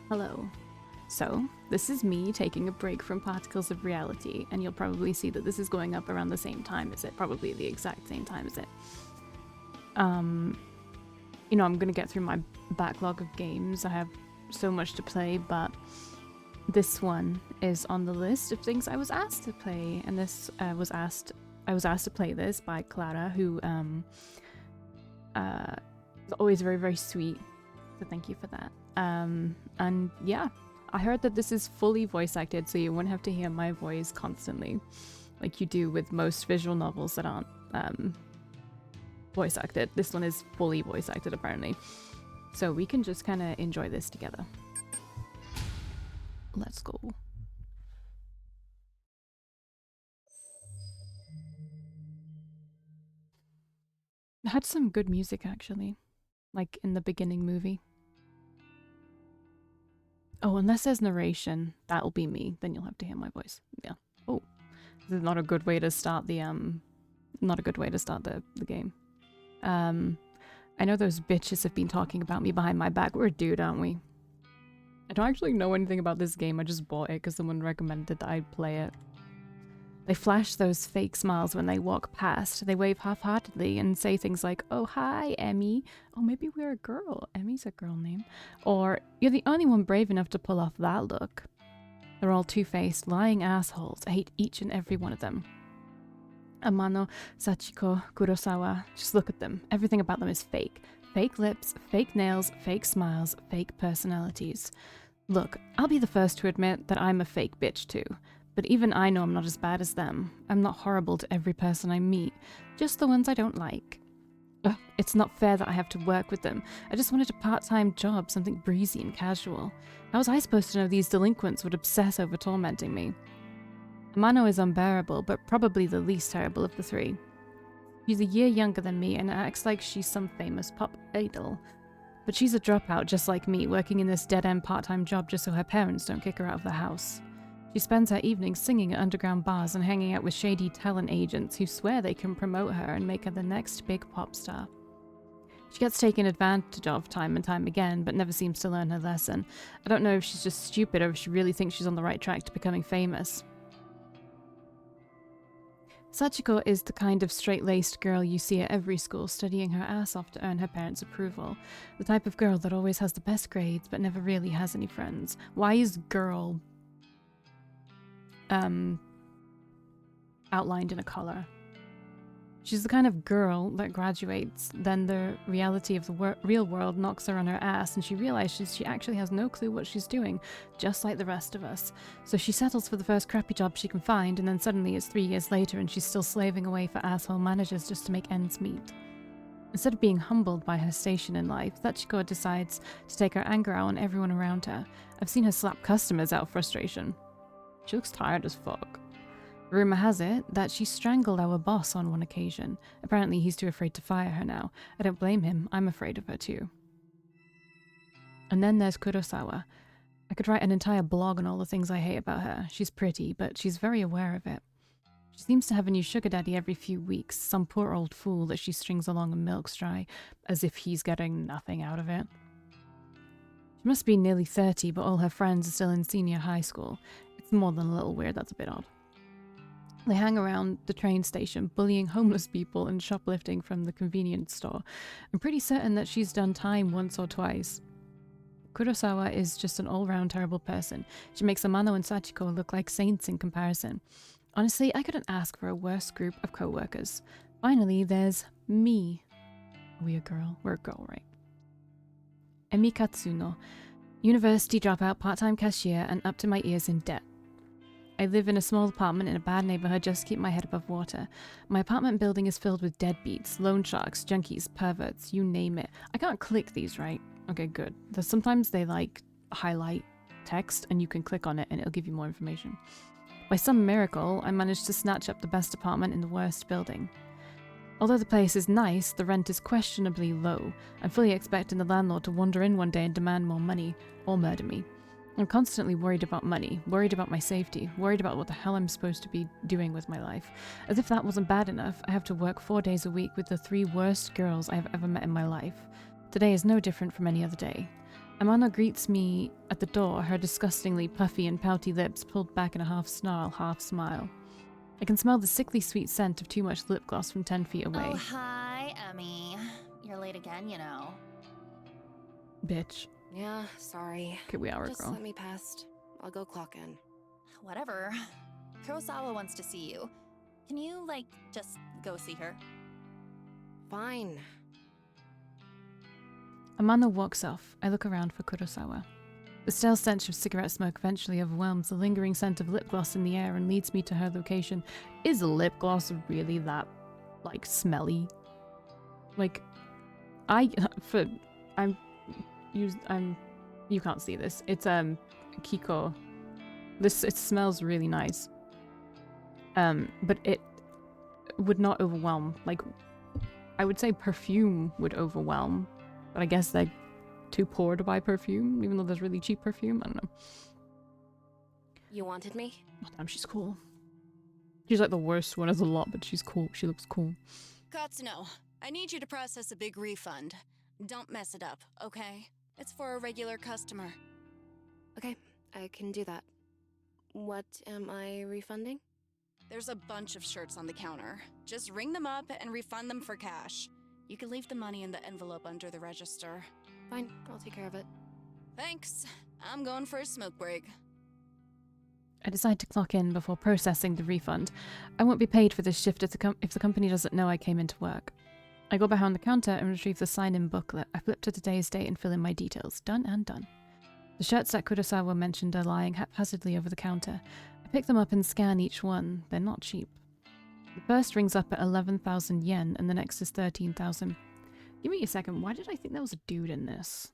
Hello. So, this is me taking a break from Particles of Reality, and you'll probably see that this is going up around the same time as it, probably the exact same time as it. I'm gonna get through my backlog of games. I have so much to play, but this one is on the list of things I was asked to play, and I was asked to play this by Clara, who is always very, very sweet. So thank you for that. And yeah, I heard that this is fully voice acted, so you won't have to hear my voice constantly, like you do with most visual novels that aren't voice acted. This one is fully voice acted, apparently. So we can just kind of enjoy this together. Let's go. It had some good music, actually, like in the beginning movie. Oh, unless there's narration, that'll be me. Then you'll have to hear my voice. Yeah. Oh, this is not a good way to start the game. I know those bitches have been talking about me behind my back. We're a dude, aren't we? I don't actually know anything about this game. I just bought it because someone recommended that I play it. They flash those fake smiles when they walk past. They wave half-heartedly and say things like, "Oh, hi, Emmy." Oh, maybe we're a girl. Emmy's a girl name. Or, "You're the only one brave enough to pull off that look." They're all two-faced, lying assholes. I hate each and every one of them. Amano, Sachiko, Kurosawa. Just look at them. Everything about them is fake. Fake lips, fake nails, fake smiles, fake personalities. Look, I'll be the first to admit that I'm a fake bitch too. But even I know I'm not as bad as them. I'm not horrible to every person I meet, just the ones I don't like. Ugh, it's not fair that I have to work with them. I just wanted a part-time job, something breezy and casual. How was I supposed to know these delinquents would obsess over tormenting me? Amano is unbearable, but probably the least terrible of the three. She's a year younger than me and acts like she's some famous pop idol. But she's a dropout just like me, working in this dead-end part-time job just so her parents don't kick her out of the house. She spends her evenings singing at underground bars and hanging out with shady talent agents who swear they can promote her and make her the next big pop star. She gets taken advantage of time and time again, but never seems to learn her lesson. I don't know if she's just stupid or if she really thinks she's on the right track to becoming famous. Sachiko is the kind of straight-laced girl you see at every school, studying her ass off to earn her parents' approval. The type of girl that always has the best grades, but never really has any friends. Why is girl outlined in a color? She's the kind of girl that graduates, then the reality of the real world knocks her on her ass and she realizes she actually has no clue what she's doing, just like the rest of us. So she settles for the first crappy job she can find, and then suddenly it's 3 years later and she's still slaving away for asshole managers just to make ends meet. Instead of being humbled by her station in life, Sachiko decides to take her anger out on everyone around her. I've seen her slap customers out of frustration. She looks tired as fuck. Rumor has it that she strangled our boss on one occasion. Apparently he's too afraid to fire her now. I don't blame him, I'm afraid of her too. And then there's Kurosawa. I could write an entire blog on all the things I hate about her. She's pretty, but she's very aware of it. She seems to have a new sugar daddy every few weeks, some poor old fool that she strings along and milks dry, as if he's getting nothing out of it. She must be nearly 30, but all her friends are still in senior high school. It's more than a little weird, that's a bit odd. They hang around the train station, bullying homeless people and shoplifting from the convenience store. I'm pretty certain that she's done time once or twice. Kurosawa is just an all-round terrible person. She makes Amano and Sachiko look like saints in comparison. Honestly, I couldn't ask for a worse group of co-workers. Finally, there's me. Are we a girl? We're a girl, right? Emi Katsuno. University dropout, part-time cashier, and up to my ears in debt. I live in a small apartment in a bad neighborhood just to keep my head above water. My apartment building is filled with deadbeats, loan sharks, junkies, perverts, you name it. I can't click these, right? Okay, good. Sometimes they like highlight text and you can click on it and it'll give you more information. By some miracle, I managed to snatch up the best apartment in the worst building. Although the place is nice, the rent is questionably low. I'm fully expecting the landlord to wander in one day and demand more money, or murder me. I'm constantly worried about money, worried about my safety, worried about what the hell I'm supposed to be doing with my life. As if that wasn't bad enough, I have to work 4 days a week with the 3 worst girls I have ever met in my life. Today is no different from any other day. Amano greets me at the door, her disgustingly puffy and pouty lips pulled back in a half snarl, half smile. I can smell the sickly sweet scent of too much lip gloss from 10 feet away. Oh, hi, Emmy. You're late again, you know. Bitch. Yeah, sorry. Okay, we are, Just girl. let me past. I'll go clock in. Whatever. Kurosawa wants to see you. Can you, like, just go see her? Fine. Amano walks off. I look around for Kurosawa. The stale stench of cigarette smoke eventually overwhelms the lingering scent of lip gloss in the air and leads me to her location. Is lip gloss really that, like, smelly? Like, you can't see this. It's, Kiko. It smells really nice. But it would not overwhelm. Like, I would say perfume would overwhelm, but I guess they're too poor to buy perfume, even though there's really cheap perfume. I don't know. You wanted me? Oh, damn, she's cool. She's like the worst one of the lot, but she's cool. She looks cool. Katsuno, I need you to process a big refund. Don't mess it up, okay? It's for a regular customer. Okay, I can do that. What am I refunding? There's a bunch of shirts on the counter. Just ring them up and refund them for cash. You can leave the money in the envelope under the register. Fine, I'll take care of it. Thanks. I'm going for a smoke break. I decide to clock in before processing the refund. I won't be paid for this shift if the company doesn't know I came into work. I go behind the counter and retrieve the sign-in booklet. I flip to today's date and fill in my details. Done and done. The shirts that Kurosawa mentioned are lying haphazardly over the counter. I pick them up and scan each one. They're not cheap. The first rings up at 11,000 yen and the next is 13,000. Give me a second. Why did I think there was a dude in this?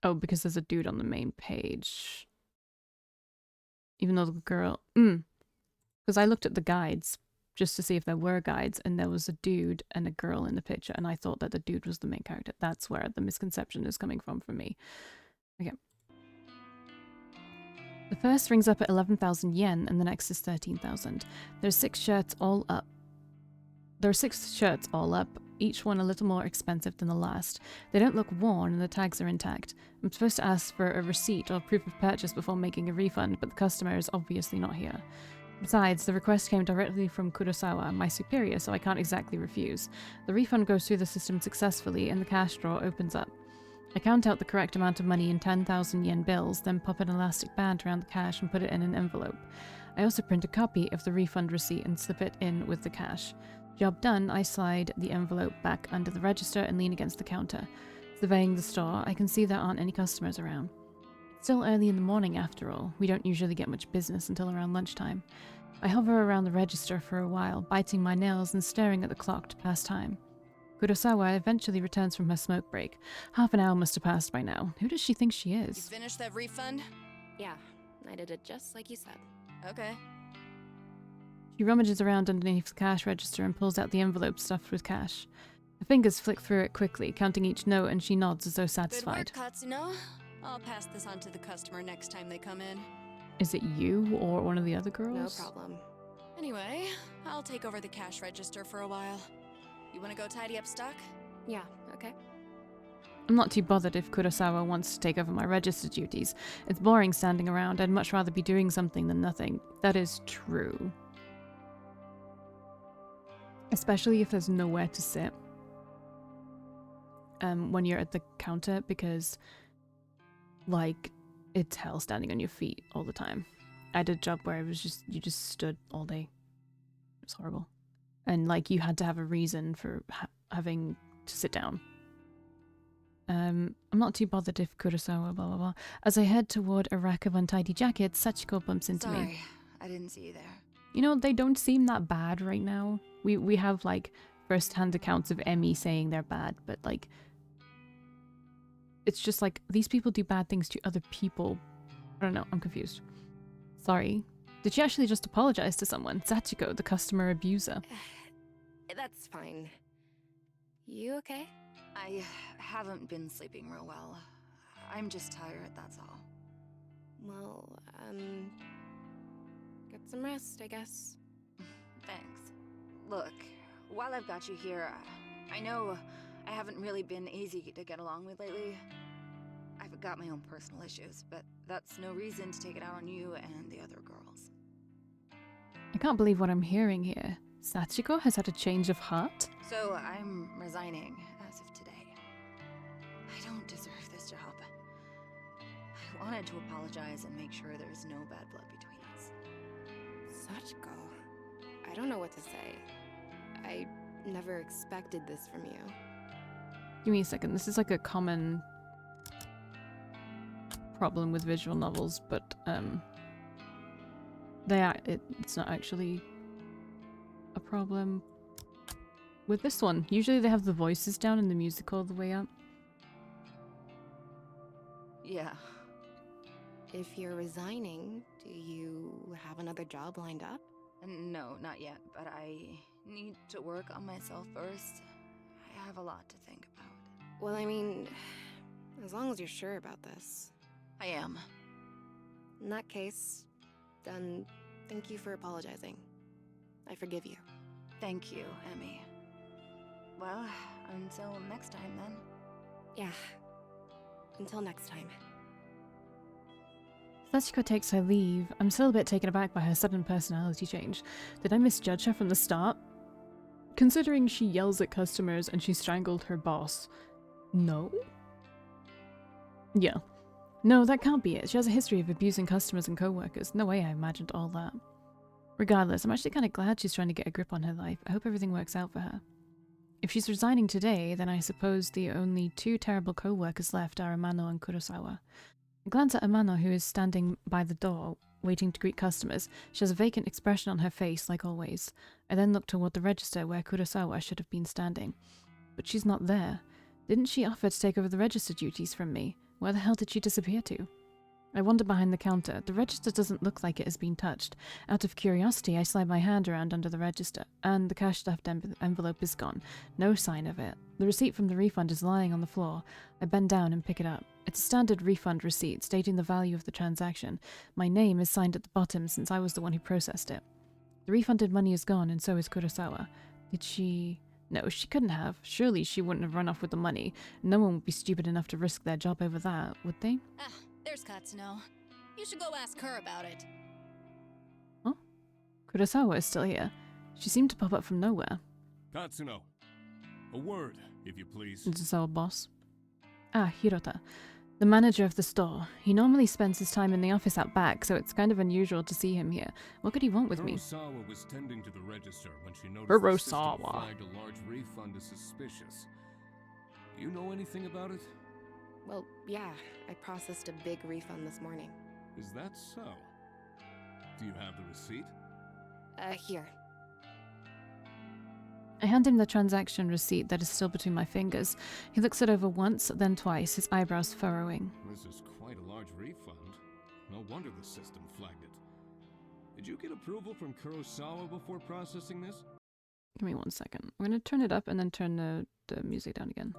Oh, because there's a dude on the main page. Even though the girl... Because I looked at the guides just to see if there were guides, and there was a dude and a girl in the picture, and I thought that the dude was the main character. That's where the misconception is coming from for me. Okay. The first rings up at 11,000 yen, and the next is 13,000. There's 6 shirts all up. There are 6 shirts all up, each one a little more expensive than the last. They don't look worn, and the tags are intact. I'm supposed to ask for a receipt or proof of purchase before making a refund, but the customer is obviously not here. Besides, the request came directly from Kurosawa, my superior, so I can't exactly refuse. The refund goes through the system successfully, and the cash drawer opens up. I count out the correct amount of money in 10,000 yen bills, then pop an elastic band around the cash and put it in an envelope. I also print a copy of the refund receipt and slip it in with the cash. Job done, I slide the envelope back under the register and lean against the counter. Surveying the store, I can see there aren't any customers around. It's still early in the morning after all. We don't usually get much business until around lunchtime. I hover around the register for a while, biting my nails and staring at the clock to pass time. Kurosawa eventually returns from her smoke break. Half an hour must have passed by now. Who does she think she You is? finished that refund? Yeah, I did it just like you said. Okay. She rummages around underneath the cash register and pulls out the envelope stuffed with cash. Her fingers flick through it quickly, counting each note, and she nods as though satisfied. Good work, Katsuno. I'll pass this on to the customer next time they come in. Is it you or one of the other girls? No problem. Anyway, I'll take over the cash register for a while. You want to go tidy up stock? Yeah, okay. I'm not too bothered if Kurosawa wants to take over my register duties. It's boring standing around. I'd much rather be doing something than nothing. That is true. Especially if there's nowhere to sit. When you're at the counter, because, like, it's hell standing on your feet all the time. I did a job where it was just, you just stood all day. It was horrible. And, like, you had to have a reason for having to sit down. I'm not too bothered if Kurosawa, blah, blah, blah. As I head toward a rack of untidy jackets, Sachiko bumps into me. Sorry, I didn't see you there. You know, they don't seem that bad right now. We have, like, first-hand accounts of Emmy saying they're bad, but, like, it's just, like, these people do bad things to other people. I don't know, I'm confused. Sorry. Did she actually just apologize to someone? Sachiko, the customer abuser. That's fine. You okay? I haven't been sleeping real well. I'm just tired, that's all. Well, get some rest, I guess. Thanks. Look, while I've got you here, I know I haven't really been easy to get along with lately. I've got my own personal issues, but that's no reason to take it out on you and the other girls. I can't believe what I'm hearing here. Sachiko has had a change of heart? So I'm resigning as of today. I don't deserve this job. I wanted to apologize and make sure there's no bad blood between us. Sachiko. I don't know what to say. I never expected this from you. Give me a second. This is like a common problem with visual novels, but it's not actually a problem with this one. Usually they have the voices down and the music all the way up. Yeah. If you're resigning, do you have another job lined up? No, not yet, but I need to work on myself first. I have a lot to think about. Well, I mean, as long as you're sure about this. I am. In that case, then thank you for apologizing. I forgive you. Thank you, Emmy. Well, until next time then. Yeah. Until next time. Sachiko takes her leave. I'm still a bit taken aback by her sudden personality change. Did I misjudge her from the start? Considering she yells at customers and she strangled her boss. No? Yeah. No, that can't be it. She has a history of abusing customers and co-workers. No way I imagined all that. Regardless, I'm actually kind of glad she's trying to get a grip on her life. I hope everything works out for her. If she's resigning today, then I suppose the only two terrible co-workers left are Amano and Kurosawa. I glance at Amano, who is standing by the door, waiting to greet customers. She has a vacant expression on her face, like always. I then look toward the register where Kurosawa should have been standing. But she's not there. Didn't she offer to take over the register duties from me? Where the hell did she disappear to? I wander behind the counter. The register doesn't look like it has been touched. Out of curiosity, I slide my hand around under the register, and the cash-stuffed envelope is gone. No sign of it. The receipt from the refund is lying on the floor. I bend down and pick it up. It's a standard refund receipt stating the value of the transaction. My name is signed at the bottom since I was the one who processed it. The refunded money is gone, and so is Kurosawa. Did she... No, she couldn't have. Surely she wouldn't have run off with the money. No one would be stupid enough to risk their job over that, would they? Ah, there's Katsuno. You should go ask her about it. Huh? Kurosawa is still here. She seemed to pop up from nowhere. Katsuno, a word, if you please. Is this our boss? Ah, Hirota. The manager of the store. He normally spends his time in the office out back, so it's kind of unusual to see him here. What could he want with me? Kurosawa was tending to the register when she noticed the system flagged a large refund as suspicious. Do you know anything about it? Well, yeah, I processed a big refund this morning. Is that so? Do you have the receipt? Here. I hand him the transaction receipt that is still between my fingers. He looks it over once, then twice, his eyebrows furrowing. This is quite a large refund. No wonder the system flagged it. Did you get approval from Kurosawa before processing this? Give me 1 second. I'm going to turn it up and then turn the music down again.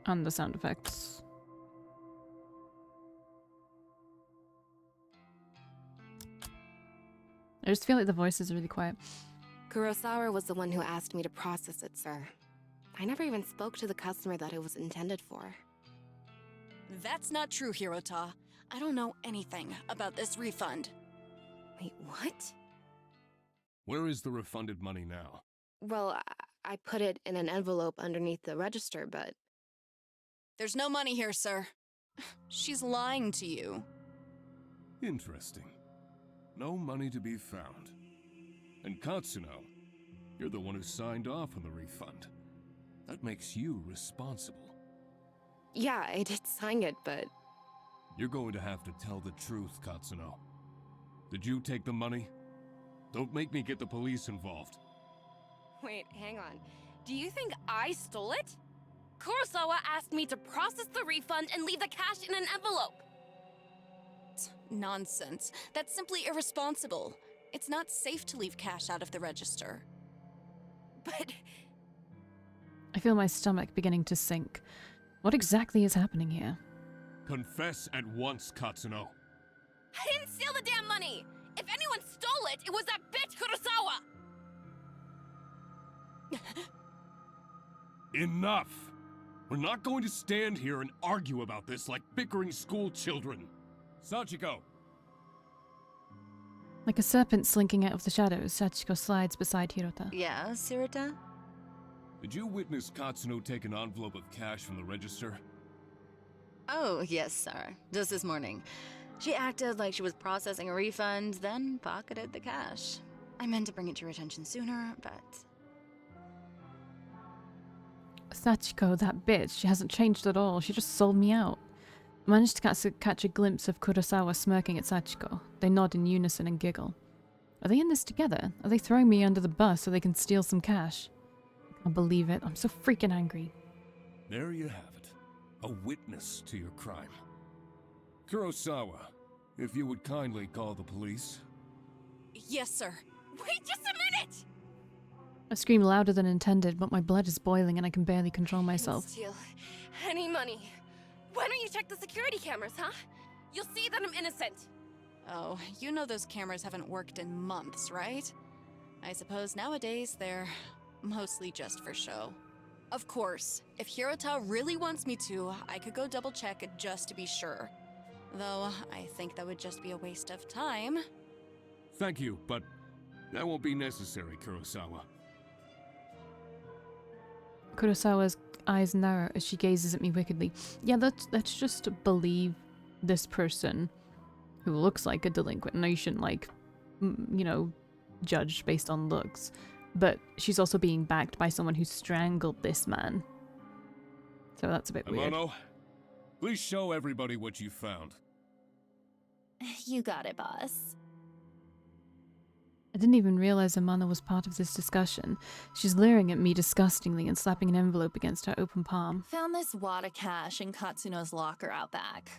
And the sound effects. I just feel like the voices are really quiet. Kurosawa was the one who asked me to process it, sir. I never even spoke to the customer that it was intended for. That's not true, Hirota. I don't know anything about this refund. Wait, what? Where is the refunded money now? Well, I put it in an envelope underneath the register, but... There's no money here, sir. She's lying to you. Interesting. No money to be found. And Katsuno, you're the one who signed off on the refund. That makes you responsible. Yeah, I did sign it, but... You're going to have to tell the truth, Katsuno. Did you take the money? Don't make me get the police involved. Wait, hang on. Do you think I stole it? Kurosawa asked me to process the refund and leave the cash in an envelope. Nonsense. That's simply irresponsible. It's not safe to leave cash out of the register. But... I feel my stomach beginning to sink. What exactly is happening here? Confess at once, Katsuno. I didn't steal the damn money! If anyone stole it, it was that bitch Kurosawa! Enough! We're not going to stand here and argue about this like bickering school children. Sachiko! Like a serpent slinking out of the shadows, Sachiko slides beside Hirota. Yeah, Sirota? Did you witness Katsuno take an envelope of cash from the register? Oh, yes, sir. Just this morning. She acted like she was processing a refund, then pocketed the cash. I meant to bring it to your attention sooner, but... Sachiko, that bitch, she hasn't changed at all. She just sold me out. I managed to catch a glimpse of Kurosawa smirking at Sachiko. They nod in unison and giggle. Are they in this together? Are they throwing me under the bus so they can steal some cash? I can't believe it. I'm so freaking angry. There you have it. A witness to your crime. Kurosawa, if you would kindly call the police. Yes, sir. Wait just a minute! I scream louder than intended, but my blood is boiling and I can barely control myself. Steal any money. Why don't you check the security cameras, huh? You'll see that I'm innocent. Oh, you know those cameras haven't worked in months, right? I suppose nowadays they're mostly just for show. Of course, if Hirota really wants me to, I could go double check just to be sure. Though, I think that would just be a waste of time. Thank you, but that won't be necessary, Kurosawa. Kurosawa's eyes narrow as she gazes at me wickedly. Yeah, let's just believe this person who looks like a delinquent. No, you shouldn't, like, judge based on looks. But she's also being backed by someone who strangled this man. So that's a bit weird. Amano, please show everybody what you found. You got it, boss. I didn't even realize Amano was part of this discussion. She's leering at me disgustingly and slapping an envelope against her open palm. Found this wad of cash in Katsuno's locker out back.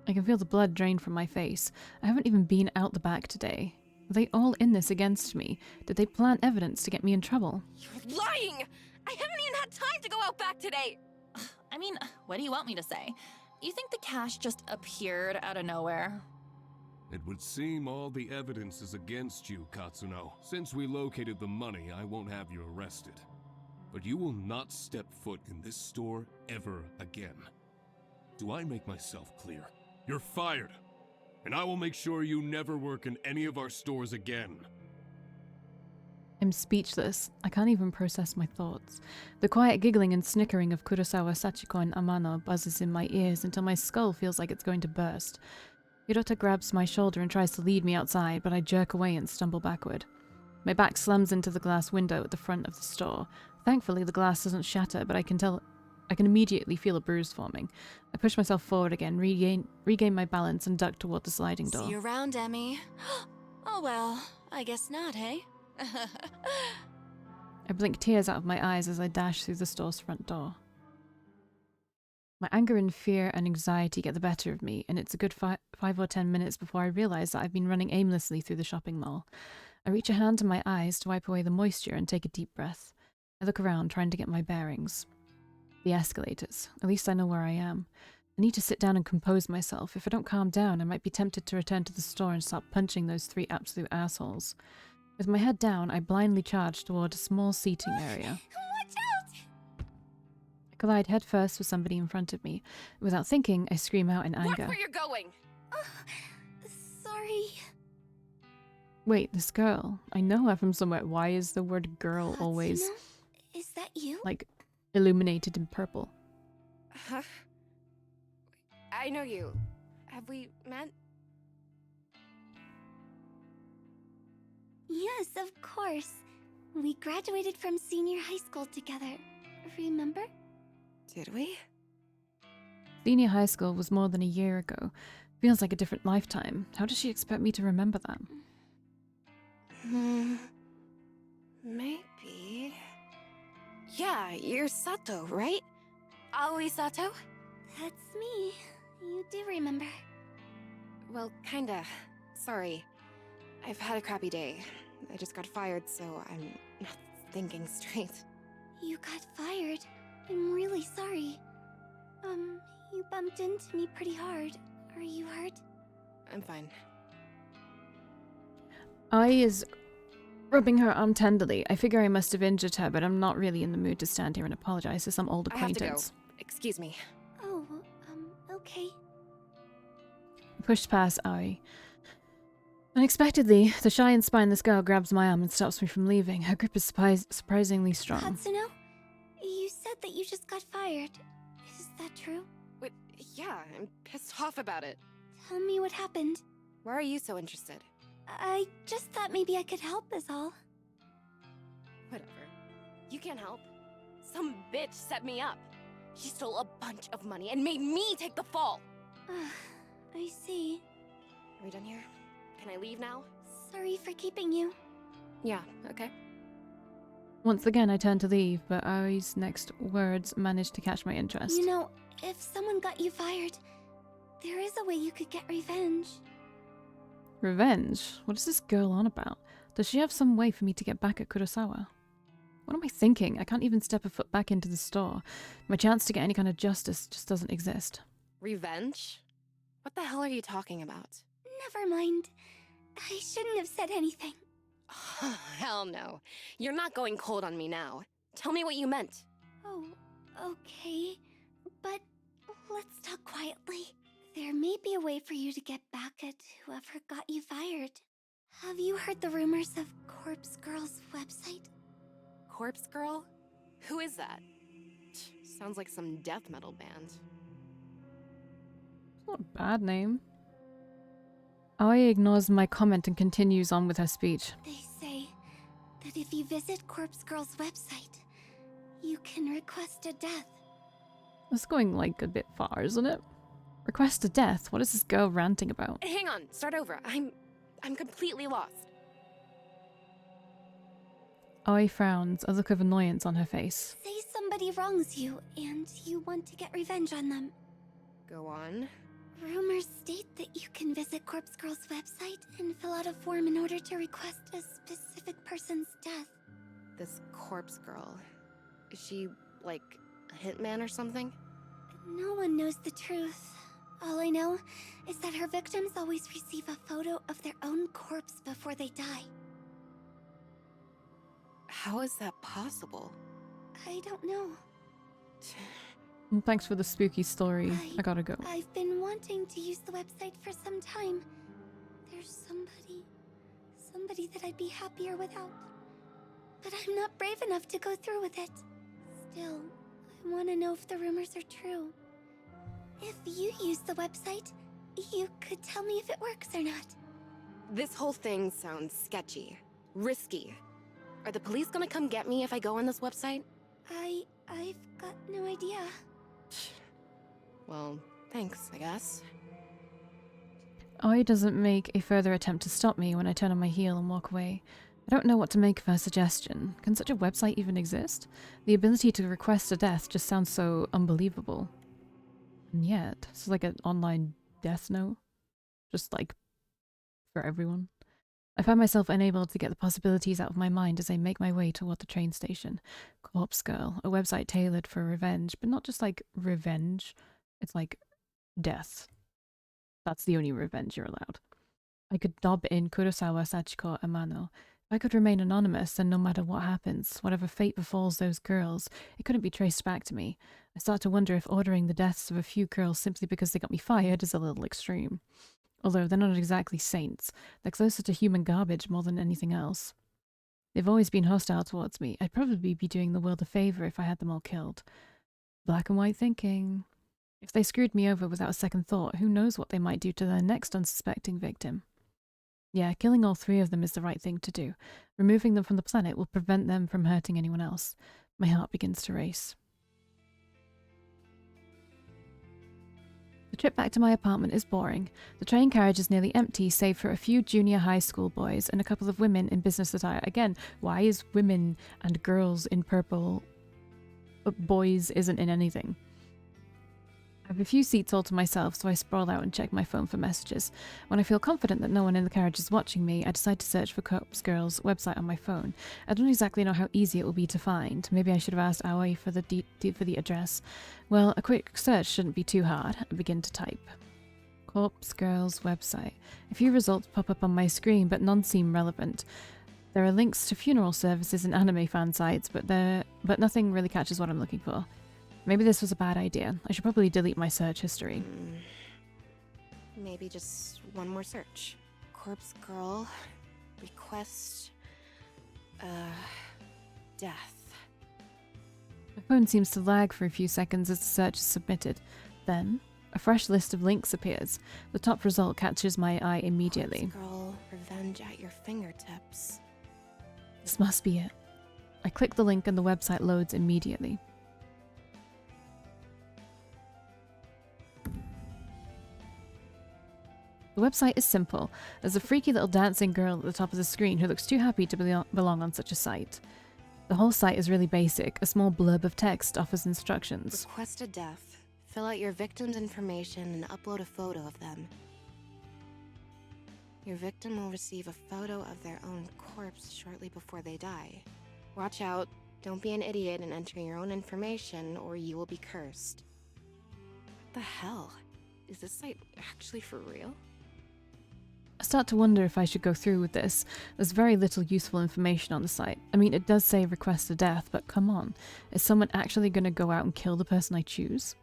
I can feel the blood drain from my face. I haven't even been out the back today. Are they all in this against me? Did they plant evidence to get me in trouble? You're lying! I haven't even had time to go out back today! I mean, what do you want me to say? You think the cash just appeared out of nowhere? It would seem all the evidence is against you, Katsuno. Since we located the money, I won't have you arrested. But you will not step foot in this store ever again. Do I make myself clear? You're fired! And I will make sure you never work in any of our stores again. I'm speechless. I can't even process my thoughts. The quiet giggling and snickering of Kurosawa, Sachiko, and Amano buzzes in my ears until my skull feels like it's going to burst. Hirota grabs my shoulder and tries to lead me outside, but I jerk away and stumble backward. My back slams into the glass window at the front of the store. Thankfully, the glass doesn't shatter, but I can immediately feel a bruise forming. I push myself forward again, regain my balance, and duck toward the sliding door. See you around, Emmy. Oh well, I guess not, hey? I blink tears out of my eyes as I dash through the store's front door. My anger and fear and anxiety get the better of me, and it's a good 5 or 10 minutes before I realize that I've been running aimlessly through the shopping mall. I reach a hand to my eyes to wipe away the moisture and take a deep breath. I look around, trying to get my bearings. The escalators. At least I know where I am. I need to sit down and compose myself. If I don't calm down, I might be tempted to return to the store and start punching those 3 absolute assholes. With my head down, I blindly charge toward a small seating area. Watch out! I collide headfirst with somebody in front of me. Without thinking, I scream out in Watch anger. where you're going! Sorry. Wait, this girl. I know her from somewhere. Why is the word girl always, Katsuno? Is that you? like, illuminated in purple? Huh? I know you. Have we met? Yes, of course. We graduated from senior high school together. Remember? Did we? Senior high school was more than a year ago. Feels like a different lifetime. How does she expect me to remember that? Maybe. Yeah, you're Sato, right? Aoi Sato? That's me. You do remember. Well, kinda. Sorry. I've had a crappy day. I just got fired, so I'm not thinking straight. You got fired. I'm really sorry. You bumped into me pretty hard. Are you hurt? I'm fine. Ai is Rubbing her arm tenderly, I figure I must have injured her, but I'm not really in the mood to stand here and apologize to some old I have to go. acquaintance. Excuse me. Oh, okay. Pushed past Aoi. Unexpectedly, the shy and spineless girl grabs my arm and stops me from leaving. Her grip is surprisingly strong. Katsuno, you said that you just got fired. Is that true? Wait, yeah, I'm pissed off about it. Tell me what happened. Why are you so interested? I just thought maybe I could help is all. Whatever. You can't help. Some bitch set me up. She stole a bunch of money and made me take the fall. I see. Are we done here? Can I leave now? Sorry for keeping you. Yeah, okay. Once again, I turn to leave, but Aoi's next words manage to catch my interest. You know, if someone got you fired, there is a way you could get revenge. Revenge? What is this girl on about? Does she have some way for me to get back at Kurosawa? What am I thinking? I can't even step a foot back into the store. My chance to get any kind of justice just doesn't exist. Revenge? What the hell are you talking about? Never mind. I shouldn't have said anything. Hell no. You're not going cold on me now. Tell me what you meant. Oh, okay. But let's talk quietly. There may be a way for you to get back at whoever got you fired. Have you heard the rumors of Corpse Girl's website? Corpse Girl? Who is that? Sounds like some death metal band. It's not a bad name. Aoi ignores my comment and continues on with her speech. They say that if you visit Corpse Girl's website, you can request a death. That's going like a bit far, isn't it? Request a death? What is this girl ranting about? Hang on, start over. I'm completely lost. Aoi frowns, a look of annoyance on her face. Say somebody wrongs you and you want to get revenge on them. Go on. Rumors state that you can visit Corpse Girl's website and fill out a form in order to request a specific person's death. This Corpse Girl. Is she, like, a hitman or something? No one knows the truth. All I know is that her victims always receive a photo of their own corpse before they die. How is that possible? I don't know. Thanks for the spooky story. I gotta go. I've been wanting to use the website for some time. There's somebody that I'd be happier without. But I'm not brave enough to go through with it. Still, I want to know if the rumors are true. If you use the website, you could tell me if it works or not. This whole thing sounds sketchy. Risky. Are the police gonna come get me if I go on this website? I've got no idea. Well, thanks, I guess. Aoi doesn't make a further attempt to stop me when I turn on my heel and walk away. I don't know what to make of her suggestion. Can such a website even exist? The ability to request a death just sounds so unbelievable. And yet, it's like an online death note. Just like, for everyone. I find myself unable to get the possibilities out of my mind as I make my way toward the train station. Corpse Girl, a website tailored for revenge, but not just like revenge. It's like death. That's the only revenge you're allowed. I could dob in Kurosawa, Sachiko, Amano. If I could remain anonymous, then no matter what happens, whatever fate befalls those girls, it couldn't be traced back to me. I start to wonder if ordering the deaths of a few girls simply because they got me fired is a little extreme. Although they're not exactly saints, they're closer to human garbage more than anything else. They've always been hostile towards me. I'd probably be doing the world a favor if I had them all killed. Black and white thinking. If they screwed me over without a second thought, who knows what they might do to their next unsuspecting victim. Yeah, killing all three of them is the right thing to do. Removing them from the planet will prevent them from hurting anyone else. My heart begins to race. The trip back to my apartment is boring. The train carriage is nearly empty, save for a few junior high school boys and a couple of women in business attire. Again, why is women and girls in purple, but boys isn't in anything? I have a few seats all to myself, so I sprawl out and check my phone for messages. When I feel confident that no one in the carriage is watching me, I decide to search for Corpse Girl's website on my phone. I don't exactly know how easy it will be to find. Maybe I should have asked Aoi for the address. Well, a quick search shouldn't be too hard. I begin to type. Corpse Girl's website. A few results pop up on my screen, but none seem relevant. There are links to funeral services and anime fan sites, but nothing really catches what I'm looking for. Maybe this was a bad idea. I should probably delete my search history. Maybe just one more search. Corpse girl, request, death. My phone seems to lag for a few seconds as the search is submitted. Then, a fresh list of links appears. The top result catches my eye immediately. Corpse girl, revenge at your fingertips. This must be it. I click the link and the website loads immediately. The website is simple. There's a freaky little dancing girl at the top of the screen who looks too happy to belong on such a site. The whole site is really basic. A small blurb of text offers instructions. Request a death. Fill out your victim's information and upload a photo of them. Your victim will receive a photo of their own corpse shortly before they die. Watch out. Don't be an idiot and enter your own information, or you will be cursed. What the hell? Is this site actually for real? I start to wonder if I should go through with this. There's very little useful information on the site. I mean, it does say request a death, but come on. Is someone actually going to go out and kill the person I choose?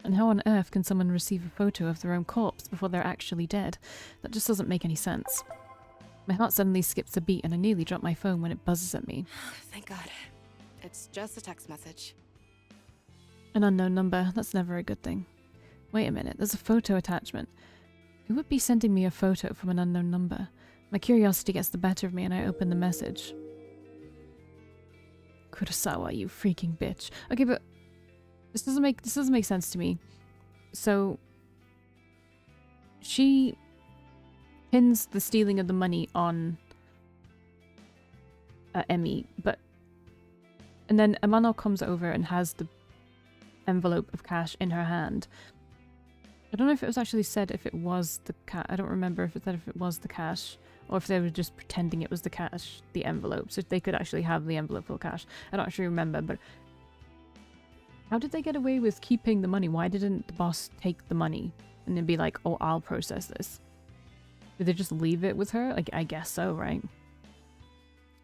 And how on earth can someone receive a photo of their own corpse before they're actually dead? That just doesn't make any sense. My heart suddenly skips a beat and I nearly drop my phone when it buzzes at me. Thank God. It's just a text message. An unknown number. That's never a good thing. Wait a minute, there's a photo attachment. Who would be sending me a photo from an unknown number? My curiosity gets the better of me and I open the message. Kurosawa, you freaking bitch. Okay, but this doesn't make sense to me. So she pins the stealing of the money on Emmy, and then Amano comes over and has the envelope of cash in her hand. I don't know if it was actually said if it was the cash. I don't remember if it said if it was the cash or if they were just pretending it was the cash, the envelope, so they could actually have the envelope full of cash. I don't actually remember, but how did they get away with keeping the money? Why didn't the boss take the money and then be like, oh, I'll process this? Did they just leave it with her? Like, I guess so, right?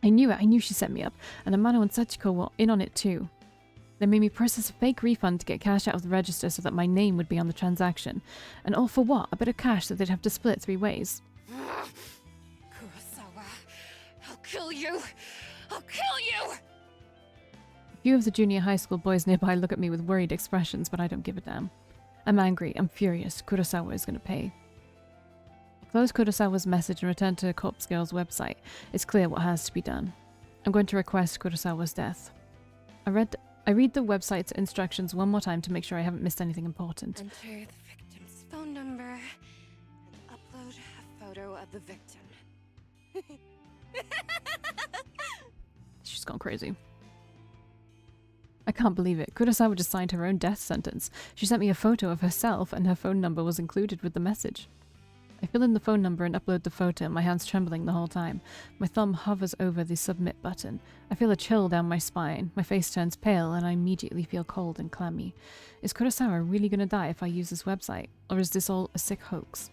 I knew it. I knew she set me up. And Amano and Sachiko were in on it too. They made me process a fake refund to get cash out of the register so that my name would be on the transaction. And all for what? A bit of cash that they'd have to split 3 ways. Kurosawa, I'll kill you! I'll kill you! A few of the junior high school boys nearby look at me with worried expressions, but I don't give a damn. I'm angry. I'm furious. Kurosawa is going to pay. I close Kurosawa's message and return to Corpse Girl's website. It's clear what has to be done. I'm going to request Kurosawa's death. I read the website's instructions one more time to make sure I haven't missed anything important. Enter the victim's phone number and upload a photo of the victim. She's gone crazy. I can't believe it. Kurosawa just signed her own death sentence. She sent me a photo of herself and her phone number was included with the message. I fill in the phone number and upload the photo, my hands trembling the whole time. My thumb hovers over the submit button. I feel a chill down my spine. My face turns pale and I immediately feel cold and clammy. Is Kurosawa really going to die if I use this website? Or is this all a sick hoax?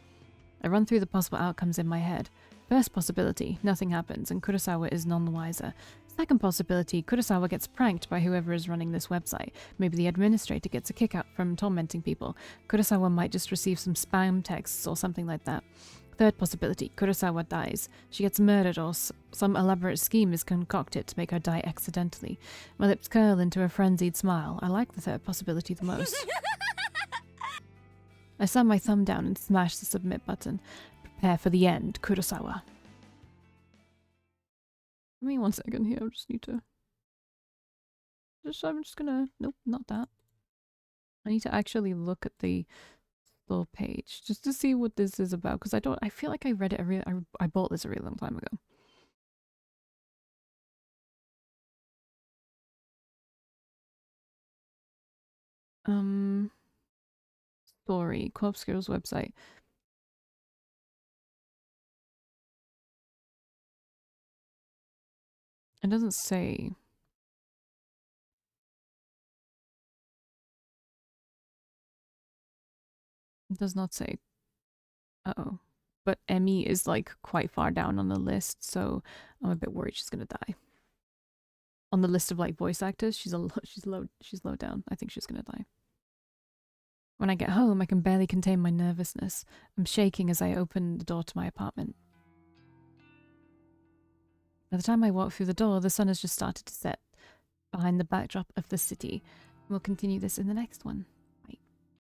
I run through the possible outcomes in my head. First possibility, nothing happens and Kurosawa is none the wiser. Second possibility, Kurosawa gets pranked by whoever is running this website. Maybe the administrator gets a kick out from tormenting people. Kurosawa might just receive some spam texts or something like that. Third possibility, Kurosawa dies. She gets murdered or some elaborate scheme is concocted to make her die accidentally. My lips curl into a frenzied smile. I like the third possibility the most. I slam my thumb down and smash the submit button. Prepare for the end, Kurosawa. Give me 1 second here, I just need to... I'm just gonna... Nope, not that. I need to actually look at the store page, just to see what this is about, because I feel like I read it I bought this a really long time ago. Story, Corpse Girl's website. It doesn't say. It does not say. Uh-oh. but Emmy is like quite far down on the list, so I'm a bit worried she's gonna die. On the list of like voice actors, she's low down. I think she's gonna die. When I get home, I can barely contain my nervousness. I'm shaking as I open the door to my apartment. By the time I walk through the door, the sun has just started to set behind the backdrop of the city. We'll continue this in the next one.